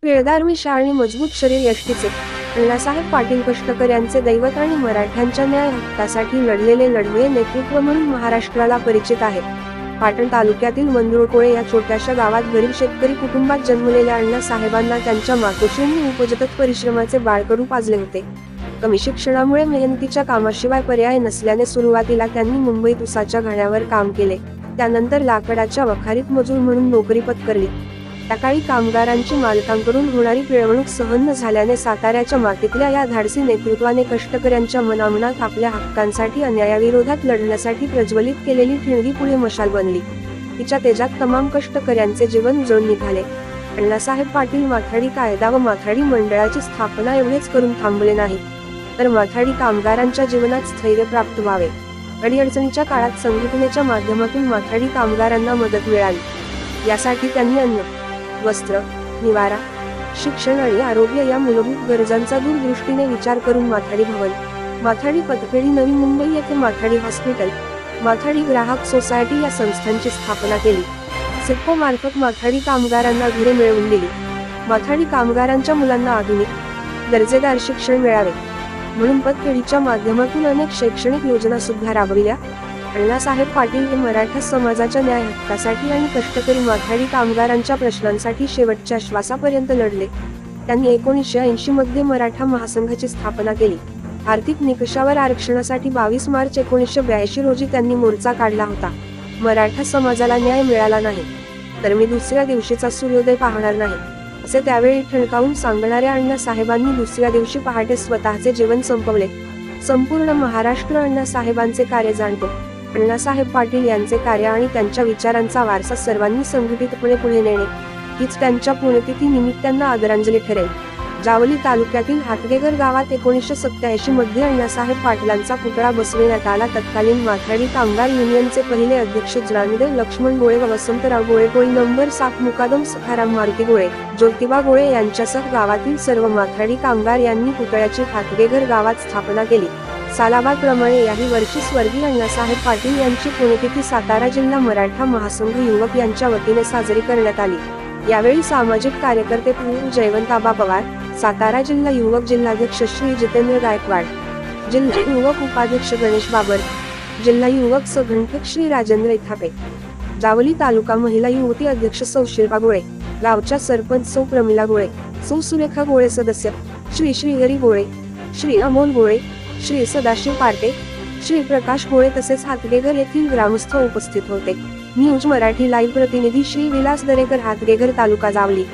पिळदार मिशा आणि मजबूत शरीर यष्टीचे अण्णासाहेब पाटील कष्टकऱ्यांचे दैवत आणि मराठ्यांच्या न्याय हक्कासाठी लढलेले लढवय्ये नेतृत्व म्हणून महाराष्ट्राला परिचित आहे। पाटण तालुक्यातील मंदुळकोळे या छोट्याशा गावात गरीब शेतकरी कुटुंबात जन्मलेल्या अण्णासाहेबांना त्यांच्या मातोश्रींनी उपजत परिश्रमाचे बाळकडू पाजले होते। कमी शिक्षणामुळे मेहनतीच्या कामाशिवाय पर्याय नसल्याने सुरुवातीला त्यांनी मुंबईत उसाच्या घाण्यावर काम केले। त्यानंतर लाकडाच्या वखारीत मजूर म्हणून नोकरी पत्करली। त्याकाळी कामगारांची मालकांकडून होणारी पिळवणूक सहन न झाल्याने साताऱ्याच्या मातीतल्या या धाडसी नेतृत्वाने कष्टकऱ्यांच्या मनामनात आपल्या हक्कांसाठी अन्यायाविरोधात लढण्यासाठी प्रज्वलित केलेली ठिणगी पुढे मशाल बनली। तिच्या तेजात तमाम कष्टकऱ्यांचे जीवन उजळून निघाले। अण्णासाहेब पाटील माथाडी कायदा व माथाडी मंडळाची स्थापना एवढेच करून थांबले नाही, तर माथाडी कामगारांच्या जीवनात स्थैर्य प्राप्त व्हावे, अडीअडचणीच्या काळात संघटनेच्या माध्यमातून माथाडी कामगारांना मदत मिळावी यासाठी त्यांनी अन्न, वस्त्र, निवारा, शिक्षण आणि आरोग्य या मूलभूत गरजांचा दूरदृष्टीने विचार करून माथाडी भवन, माथाडी पतपेढी, नवी मुंबई येथे माथाडी हॉस्पिटल, माथाडी ग्राहक सोसायटी या संस्थांची स्थापना केली। सिडको मार्फत माथाडी कामगारांना घरे मिळवून दिली। माथाडी कामगारांच्या मुलांना आधुनिक दर्जेदार शिक्षण मिळावे म्हणून पतपेढीच्या माध्यमातून अनेक शैक्षणिक योजना सुद्धा राबविल्या। अण्णासाहेब पाटील हे मराठा समाजाच्या न्याय हक्कासाठी आणि कष्टकरी माथाडी कामगारांच्या प्रश्नांसाठी शेवटच्या श्वासापर्यंत लढले। त्यांनी 1980 मध्ये मराठा महासंघाची स्थापना केली। आर्थिक निकषावर आरक्षणासाठी 22 मार्च 1982 रोजी त्यांनी मोर्चा काढला होता। मराठा समाजाला न्याय मिळाला नाही तर मी दुसऱ्या दिवशीचा सूर्योदय पाहणार नाही, असे त्यावेळी ठणकावून सांगणाऱ्या अण्णासाहेबांनी दुसऱ्या दिवशी पहाटे स्वतःचे जीवन संपवले। संपूर्ण महाराष्ट्र अण्णासाहेबांचे कार्य जाणतो। अण्णासाहेब पाटील यांचे कार्य आणि त्यांच्या विचारांचा वारसा सर्वांनी संघटितपणे पुढे नेणे हीच त्यांच्या पुण्यतिथी निमित्त त्यांना आदरांजली ठरेल। जावली तालुक्यातील हातगेघर गावात 1987 मध्ये अण्णासाहेब पाटलांचा पुतळा बसविण्यात आला। तत्कालीन माथाडी कामगार युनियनचे पहिले अध्यक्ष ज्ञानदेव लक्ष्मण गोळे व वसंतराव गोळे, टोळी नंबर 7 मुकादम सखाराम मारुती गोळे, ज्योतिबा गोळे यांच्यासह गावातील सर्व माथाडी कामगार यांनी पुतळ्याची हातगेघर गावात स्थापना केली। सालाबादप्रमाणे याही वर्षी स्वर्गीय अण्णासाहेब पाटील यांची पुण्यतिथी सातारा जिल्हा मराठा महासंघ युवक यांच्या वतीने साजरी करण्यात आली। यावेळी सामाजिक कार्यकर्ते जयवंताबा पवार, सातारा जिल्हा युवक जिल्हाध्यक्ष श्री जितेंद्र गायकवाड, जिल्हा युवक उपाध्यक्ष गणेश बाबर, जिल्हा युवक संघटक श्री राजेंद्र इथापे, जावली तालुका महिला युवती अध्यक्ष सौ शिल्पा गोळे, गावच्या सरपंच सौ प्रमिला गोळे, सौ सुरेखा गोळे, सदस्य श्री श्रीहरी गोळे, श्री अमोल गोळे, श्री सदाशिव पार्टे, श्री प्रकाश गोळे तसेच हातगेघर येथील ग्रामस्थ उपस्थित होते। न्यूज मराठी लाईव्ह प्रतिनिधी श्री विलास दरेकर, हातगेघर, तालुका जावली।